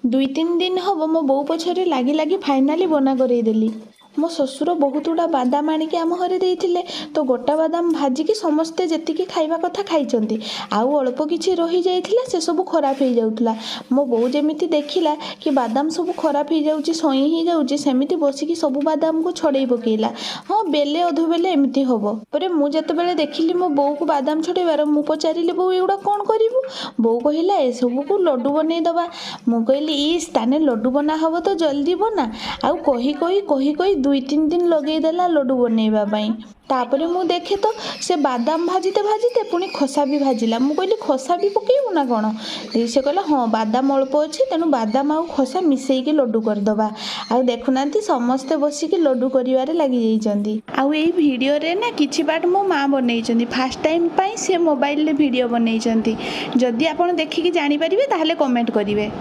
2-3 दिन हम मो बो पछरे लागी लागी फाइनाली बना करईदेली। मो ससुर बहुत गुड़ा बादाम आनिक आम घरे देइथिले तो गोटा बादाम भाजिकी समस्ते जेतिकी खाइबा कथा खाइचंती आउ अल्प किछि रही जाइथिला से सब खराब हो जाउथला। मो बो जेमिति देखिला कि बादाम सब खराब हो जाउची सई ही जाउची सेमिति बसिकी सब बादाम को छड़ेई पकेइला। हाँ बेले अधु बेले एमिति हबो परे मु जेतेबेले देखिली मो बो को बादाम छड़ेइबार मु पचारिले बो एगुडा कोन करिवु। बो कहिला ए सब को लड्डू बनै दबा। मु कहली इस ताने लड्डू बना हबो तो जल्दी बना। आउ कही 2-3 दिन लगेदेला लड्डू बनैबा पई। तापरे मु देखे तो से बादाम भाजीते भाजीते पुणी खसा भी भाजिला। मु कहली खसा भी पकेइबु ना कोन। से कहला हाँ बादाम अल्प अछि तेनु बादाम आउ खसा मिसेइकी लड्डू करदबा। आउ देखुनांती समस्ते बसिकी लड्डू करिवारे लागि जाइचंती। आउ एई वीडियो रे ना किछि बाट मो मां बनैचंती फर्स्ट टाइम पई से मोबाइल रे वीडियो बनैचंती। जदि आपण देखिकी जानि परिबे ताहले कमेंट करिवे।